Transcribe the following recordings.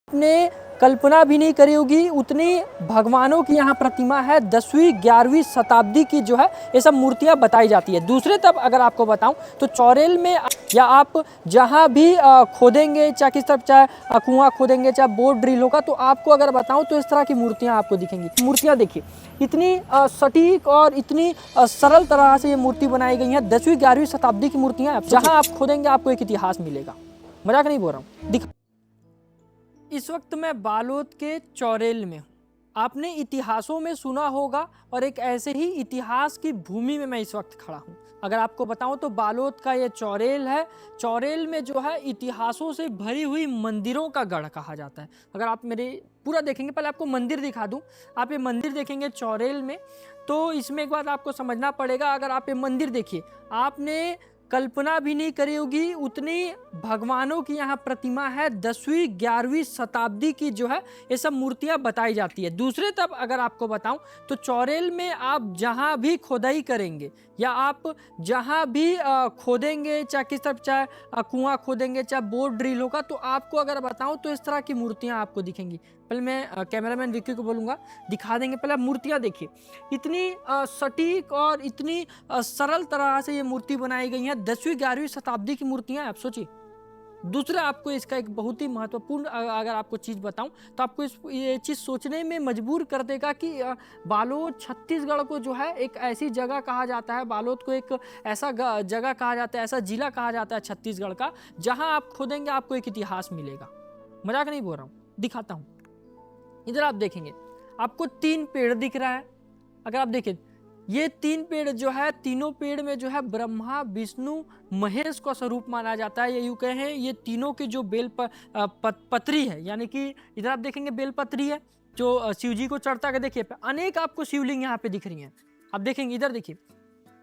आपने कल्पना भी नहीं करी होगी उतनी भगवानों की यहाँ प्रतिमा है। 10वीं 11वीं शताब्दी की जो है ये सब मूर्तियाँ बताई जाती है। दूसरे तब अगर आपको बताऊं तो चौरेल में या आप जहाँ भी खोदेंगे, चाहे किस तरफ, चाहे कुआं खोदेंगे, चाहे बोर ड्रिल होगा, तो आपको अगर बताऊं तो इस तरह की मूर्तियाँ आपको दिखेंगी। मूर्तियाँ देखिए इतनी सटीक और इतनी सरल तरह से ये मूर्ति बनाई गई है। 10वीं 11वीं शताब्दी की मूर्तियाँ, जहाँ आप खोदेंगे आपको एक इतिहास मिलेगा। मजाक नहीं बोल रहा हूँ। दिखा, इस वक्त मैं बालोद के चौरेल में हूँ। आपने इतिहासों में सुना होगा और एक ऐसे ही इतिहास की भूमि में मैं इस वक्त खड़ा हूँ। अगर आपको बताऊं तो बालोद का ये चौरेल है। चौरेल में जो है इतिहासों से भरी हुई मंदिरों का गढ़ कहा जाता है। अगर आप मेरे पूरा देखेंगे, पहले आपको मंदिर दिखा दूं। आप ये मंदिर देखेंगे चौरेल में तो इसमें एक बात आपको समझना पड़ेगा। अगर आप ये मंदिर देखिए, आपने कल्पना भी नहीं करी होगी उतनी भगवानों की यहाँ प्रतिमा है। 10वीं 11वीं शताब्दी की जो है ये सब मूर्तियाँ बताई जाती है। दूसरे तब अगर आपको बताऊं तो चौरेल में आप जहाँ भी खोदाई करेंगे या आप जहाँ भी खोदेंगे, चाहे किस तरफ, चाहे कुआं खोदेंगे, चाहे बोर ड्रिल होगा, तो आपको अगर बताऊं तो इस तरह की मूर्तियाँ आपको दिखेंगी। पहले मैं कैमरामैन विक्की को बोलूँगा, दिखा देंगे। पहले आप मूर्तियाँ देखिए, इतनी सटीक और इतनी सरल तरह से ये मूर्ति बनाई गई है। 10वीं 11वीं शताब्दी की मूर्तियाँ, आप सोचिए। दूसरा आपको इसका एक बहुत ही महत्वपूर्ण अगर आपको चीज़ बताऊं तो आपको ये चीज़ सोचने में मजबूर कर देगा कि बालोद छत्तीसगढ़ को जो है एक ऐसी जगह कहा जाता है, बालोद को एक ऐसा जगह कहा जाता है, ऐसा जिला कहा जाता है छत्तीसगढ़ का, जहां आप खोदेंगे आपको एक इतिहास मिलेगा। मजाक नहीं बोल रहा हूँ, दिखाता हूँ। इधर आप देखेंगे, आपको 3 पेड़ दिख रहा है। अगर आप देखें, ये 3 पेड़ जो है, तीनों पेड़ में जो है ब्रह्मा विष्णु महेश का स्वरूप माना जाता है। ये यूं कहें, ये तीनों की जो पत्री है, यानी कि इधर आप देखेंगे बेलपत्री है जो शिव जी को चढ़ता है। देखिए अनेक आपको शिवलिंग यहाँ पे दिख रही हैं। आप देखेंगे, इधर देखिए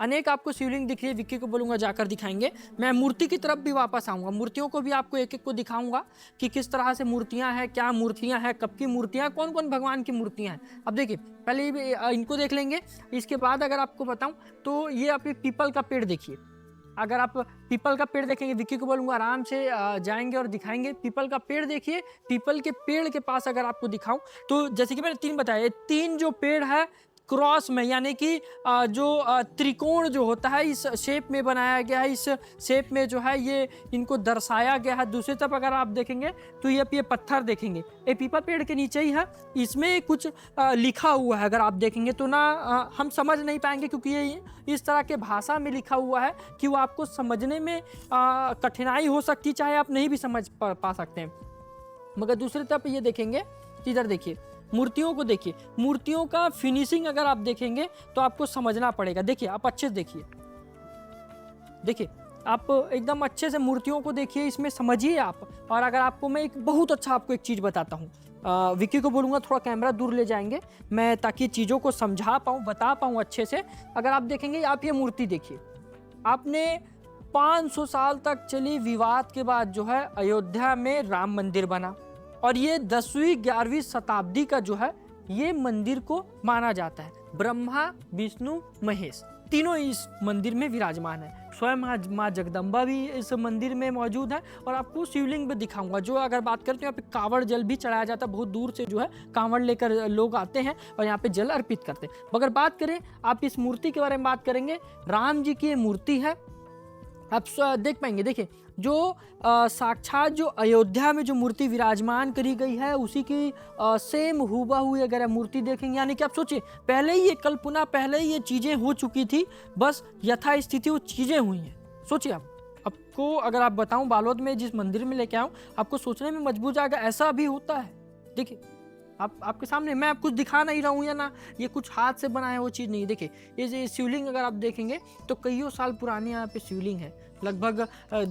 अनेक आपको शिवलिंग दिख रही है। विक्की को बोलूंगा जाकर दिखाएंगे। मैं मूर्ति की तरफ भी वापस आऊंगा, मूर्तियों को भी आपको एक एक को दिखाऊंगा कि किस तरह से मूर्तियां हैं, क्या मूर्तियां हैं, कब की मूर्तियां, कौन कौन भगवान की मूर्तियां हैं। अब देखिए, पहले इनको देख लेंगे। इसके बाद अगर आपको बताऊं तो ये आप पीपल का पेड़ देखिए। अगर आप पीपल का पेड़ देखेंगे, विक्की को बोलूंगा आराम से जाएंगे और दिखाएंगे। पीपल का पेड़ देखिए। पीपल के पेड़ के पास अगर आपको दिखाऊं तो जैसे कि मैंने 3 बताया, 3 जो पेड़ है क्रॉस में, यानी कि जो त्रिकोण जो होता है इस शेप में बनाया गया है। इस शेप में जो है ये इनको दर्शाया गया है। दूसरी तरफ अगर आप देखेंगे तो ये पत्थर देखेंगे, ये पीपल पेड़ के नीचे ही है। इसमें कुछ लिखा हुआ है, अगर आप देखेंगे तो ना हम समझ नहीं पाएंगे, क्योंकि ये इस तरह के भाषा में लिखा हुआ है कि वो आपको समझने में कठिनाई हो सकती, चाहे आप नहीं भी समझ पा सकते हैं। मगर दूसरी तरफ ये देखेंगे, इधर देखिए, मूर्तियों को देखिए। मूर्तियों का फिनिशिंग अगर आप देखेंगे तो आपको समझना पड़ेगा। देखिए, आप अच्छे से देखिए, देखिए आप एकदम अच्छे से मूर्तियों को देखिए, इसमें समझिए आप। और अगर आपको मैं एक बहुत अच्छा आपको एक चीज़ बताता हूँ, विक्की को बोलूँगा थोड़ा कैमरा दूर ले जाएंगे मैं, ताकि चीज़ों को समझा पाऊँ, बता पाऊँ अच्छे से। अगर आप देखेंगे, आप ये मूर्ति देखिए, आपने 500 साल तक चली विवाद के बाद जो है अयोध्या में राम मंदिर बना, और ये 10वीं 11वीं शताब्दी का जो है ये मंदिर को माना जाता है। ब्रह्मा विष्णु महेश तीनों इस मंदिर में विराजमान है। स्वयं माँ जगदम्बा भी इस मंदिर में मौजूद है। और आपको शिवलिंग भी दिखाऊंगा, जो अगर बात करते हैं यहाँ पे कांवड़ जल भी चढ़ाया जाता है। बहुत दूर से जो है कांवड़ लेकर लोग आते हैं और यहाँ पे जल अर्पित करते हैं। अगर बात करें, आप इस मूर्ति के बारे में बात करेंगे, राम जी की ये मूर्ति है। आप देख पाएंगे, देखिए जो साक्षात जो अयोध्या में जो मूर्ति विराजमान करी गई है उसी की सेम हूबहू अगर मूर्ति देखेंगे, यानी कि आप सोचिए, पहले ही ये कल्पना, पहले ही ये चीज़ें हो चुकी थी, बस यथा स्थिति वो चीज़ें हुई हैं। सोचिए आपको अगर आप बताऊं, बालोद में जिस मंदिर में लेके आऊँ, आपको सोचने में मजबूर जाएगा, ऐसा भी होता है। देखिए आपके सामने, मैं आप कुछ दिखा नहीं रहा हूँ या ना ये कुछ हाथ से बनाया वो चीज़ नहीं। देखिए ये शिवलिंग अगर आप देखेंगे तो कईयों साल पुरानी यहाँ पे शिवलिंग है, लगभग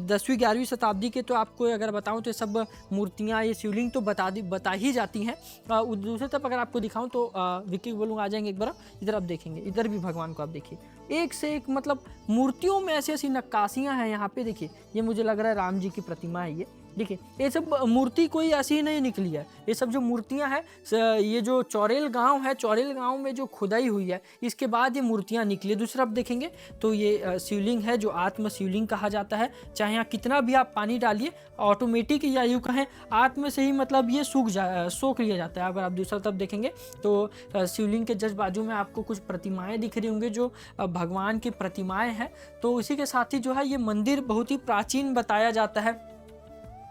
10वीं 11वीं शताब्दी के। तो आपको अगर बताऊं तो ये सब मूर्तियाँ, ये शिवलिंग तो बता ही जाती हैं। दूसरी तरफ अगर आपको दिखाऊं तो विक्की बोलूँगा आ जाएंगे एक बार। इधर आप देखेंगे, इधर भी भगवान को आप देखिए, एक से एक मतलब मूर्तियों में ऐसी ऐसी नक्काशियाँ हैं यहाँ पे। देखिए ये मुझे लग रहा है राम जी की प्रतिमा है ये। देखिए ये सब मूर्ति कोई ऐसी ही नहीं निकली है, ये सब जो मूर्तियां हैं ये जो चौरेल गांव है, चौरेल गांव में जो खुदाई हुई है इसके बाद ये मूर्तियां निकली। दूसरा आप देखेंगे तो ये शिवलिंग है जो आत्म शिवलिंग कहा जाता है। चाहे यहाँ कितना भी आप पानी डालिए ऑटोमेटिक या यूँ कहें आत्म से ही मतलब ये सोख लिया जाता है। अगर आप दूसरा तरफ देखेंगे तो शिवलिंग के जस्ट बाजू में आपको कुछ प्रतिमाएँ दिख रही होंगी जो भगवान की प्रतिमाएँ हैं। तो इसी के साथ ही जो है ये मंदिर बहुत ही प्राचीन बताया जाता है।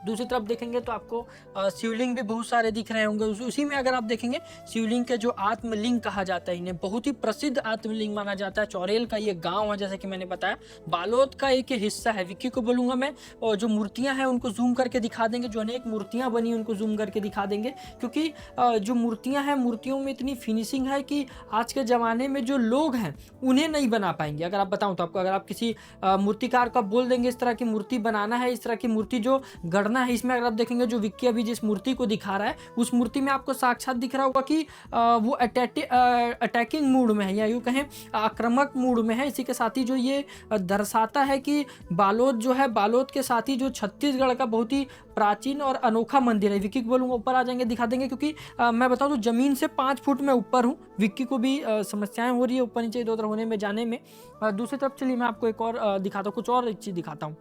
दूसरी तरफ देखेंगे तो आपको शिवलिंग भी बहुत सारे दिख रहे होंगे। उसी में अगर आप देखेंगे शिवलिंग के जो आत्मलिंग कहा जाता है, इन्हें बहुत ही प्रसिद्ध आत्मलिंग माना जाता है। चौरेल का ये गांव है जैसे कि मैंने बताया, बालोद का एक हिस्सा है। विक्की को बोलूँगा मैं, और जो मूर्तियाँ हैं उनको जूम करके दिखा देंगे, जो अनेक मूर्तियाँ बनी उनको जूम करके दिखा देंगे, क्योंकि जो मूर्तियाँ हैं मूर्तियों में इतनी फिनिशिंग है कि आज के ज़माने में जो लोग हैं उन्हें नहीं बना पाएंगे। अगर आप बताऊँ तो आपको, अगर आप किसी मूर्तिकार को बोल देंगे इस तरह की मूर्ति बनाना है, इस तरह की मूर्ति जो गढ़ना है, इसमें अगर आप देखेंगे जो विक्की अभी जिस मूर्ति को दिखा रहा है उस मूर्ति में आपको साक्षात दिख रहा होगा कि वो अटैकिंग मूड में है या यूँ कहें आक्रामक मूड में है। इसी के साथ ही जो ये दर्शाता है कि बालोद जो है, बालोद के साथ ही जो छत्तीसगढ़ का बहुत ही प्राचीन और अनोखा मंदिर है। विक्की को बोलूँगा ऊपर आ जाएंगे दिखा देंगे, क्योंकि मैं बताऊँ तो ज़मीन से 5 फुट में ऊपर हूँ। विक्की को भी समस्याएं हो रही है ऊपर नीचे इधर उधर होने में जाने में। दूसरी तरफ चलिए मैं आपको एक और दिखाता हूँ, कुछ और एक चीज़ दिखाता हूँ।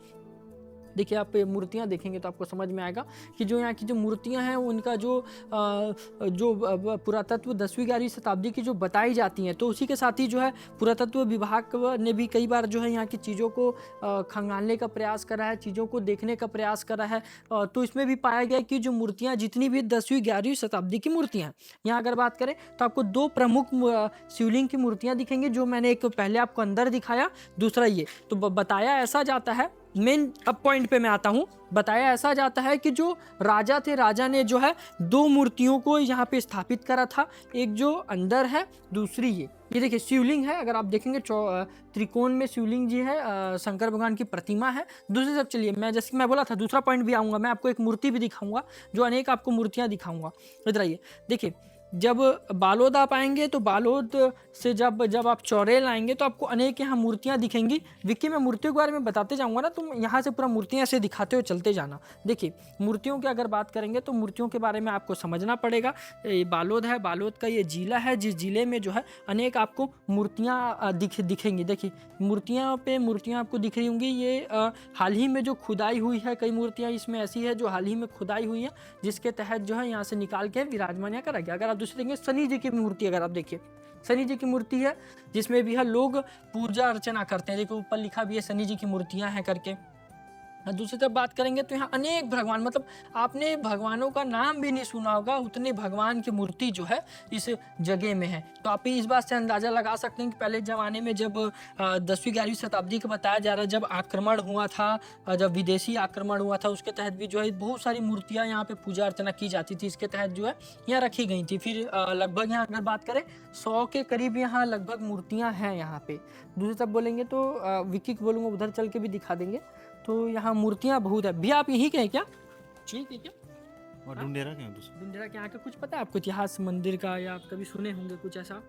देखिए आप मूर्तियाँ देखेंगे तो आपको समझ में आएगा कि जो यहाँ की जो मूर्तियाँ हैं उनका जो पुरातत्व 10वीं-11वीं शताब्दी की जो बताई जाती हैं, तो उसी के साथ ही जो है पुरातत्व विभाग ने भी कई बार जो है यहाँ की चीज़ों को खंगालने का प्रयास करा है, चीज़ों को देखने का प्रयास करा है। तो इसमें भी पाया गया कि जो मूर्तियाँ जितनी भी 10वीं-11वीं शताब्दी की मूर्तियाँ हैं, यहाँ अगर बात करें तो आपको 2 प्रमुख शिवलिंग की मूर्तियाँ दिखेंगी, जो मैंने एक पहले आपको अंदर दिखाया, दूसरा ये। तो बताया ऐसा जाता है, मेन अब पॉइंट पे मैं आता हूँ, बताया ऐसा जाता है कि जो राजा थे, राजा ने जो है 2 मूर्तियों को यहाँ पे स्थापित करा था। एक जो अंदर है, दूसरी ये देखिए शिवलिंग है। अगर आप देखेंगे त्रिकोण में शिवलिंग जी है, शंकर भगवान की प्रतिमा है। दूसरी तरफ चलिए, मैं जैसे मैं बोला था दूसरा पॉइंट भी आऊँगा, मैं आपको एक मूर्ति भी दिखाऊंगा, जो अनेक आपको मूर्तियाँ दिखाऊंगा। इधर आइए, देखिए जब बालोद आप आएंगे तो बालोद से जब आप चौरेल आएंगे तो आपको अनेक यहाँ मूर्तियाँ दिखेंगी। विक्की मैं मूर्तियों के बारे में बताते जाऊँगा ना, तुम यहाँ से पूरा मूर्तियाँ ऐसे दिखाते हुए चलते जाना। देखिए मूर्तियों की अगर बात करेंगे तो मूर्तियों के बारे में आपको समझना पड़ेगा। ये बालोद है, बालोद का ये जिला है, जिस जिले में जो है अनेक आपको मूर्तियाँ दिखेंगी। देखिए मूर्तियाँ आपको दिख रही होंगी। ये हाल ही में जो खुदाई हुई है, कई मूर्तियाँ इसमें ऐसी है जो हाल ही में खुदाई हुई है, जिसके तहत जो है यहाँ से निकाल के विराजमान यहाँ करा गया। अगर आप दूसरे देखेंगे शनि जी की मूर्ति, अगर आप देखिए शनि जी की मूर्ति है, जिसमें भी है लोग पूजा अर्चना करते हैं। देखो ऊपर लिखा भी है शनि जी की मूर्तियां हैं करके। दूसरी तरफ बात करेंगे तो यहाँ अनेक भगवान, मतलब आपने भगवानों का नाम भी नहीं सुना होगा, उतने भगवान की मूर्ति जो है इस जगह में है। तो आप इस बात से अंदाज़ा लगा सकते हैं कि पहले ज़माने में जब 10वीं-11वीं शताब्दी का बताया जा रहा है, जब आक्रमण हुआ था, जब विदेशी आक्रमण हुआ था, उसके तहत भी जो है बहुत सारी मूर्तियाँ यहाँ पे पूजा अर्चना की जाती थी। इसके तहत जो है यहाँ रखी गई थी। फिर लगभग यहाँ अगर बात करें 100 के करीब यहाँ लगभग मूर्तियाँ हैं यहाँ पे। दूसरी तरफ बोलेंगे तो विक्की को बोलूँगा उधर चल के भी दिखा देंगे। तो यहाँ मूर्तियाँ बहुत है। भी आप यहीं के हैं क्या? ठीक है क्या? और डुंडेरा के हैं दूसरा? डुंडेरा के यहाँ का कुछ पता है आपको इतिहास मंदिर का, या आप कभी सुने होंगे कुछ ऐसा?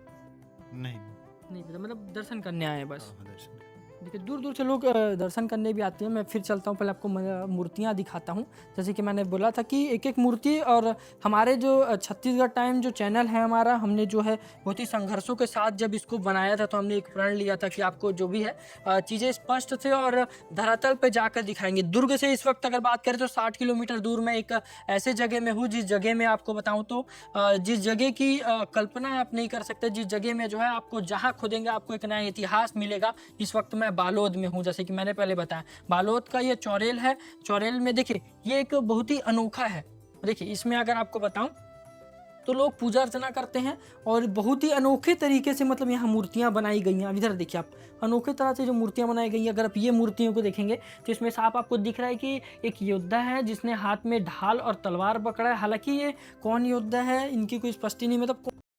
नहीं पता, मतलब दर्शन करने आए बस। दर्शन। देखिए दूर दूर से लोग दर्शन करने भी आते हैं। मैं फिर चलता हूँ, पहले आपको मूर्तियाँ दिखाता हूँ। जैसे कि मैंने बोला था कि एक एक मूर्ति, और हमारे जो छत्तीसगढ़ टाइम जो चैनल है हमारा, हमने जो है बहुत ही संघर्षों के साथ जब इसको बनाया था, तो हमने एक प्रण लिया था कि आपको जो भी है चीज़ें स्पष्ट से और धरातल पर जाकर दिखाएंगे। दुर्ग से इस वक्त अगर बात करें तो 60 किलोमीटर दूर मैं एक ऐसे जगह में हूँ, जिस जगह में आपको बताऊँ तो जिस जगह की कल्पना आप नहीं कर सकते, जिस जगह में जो है आपको जहाँ खोदेंगे आपको एक नया इतिहास मिलेगा। इस वक्त मैं बालोद में हूँ, जैसे कि मैंने पहले बताया। बालोद का ये चौरेल है। चौरेल में देखिए ये एक बहुत ही अनोखा है। देखिए इसमें अगर आपको बताऊं तो लोग पूजा अर्चना करते हैं, और बहुत ही अनोखे तरीके से मतलब यहाँ मूर्तियाँ बनाई गई हैं। इधर देखिए आप, अनोखे तरह से जो मूर्तियाँ बनाई गई हैं। अगर आप ये मूर्तियों को देखेंगे तो इसमें साफ आपको दिख रहा है कि एक योद्धा है जिसने हाथ में ढाल और तलवार पकड़ा है। हालांकि ये कौन योद्धा है इनकी कोई स्पष्टि नहीं, मतलब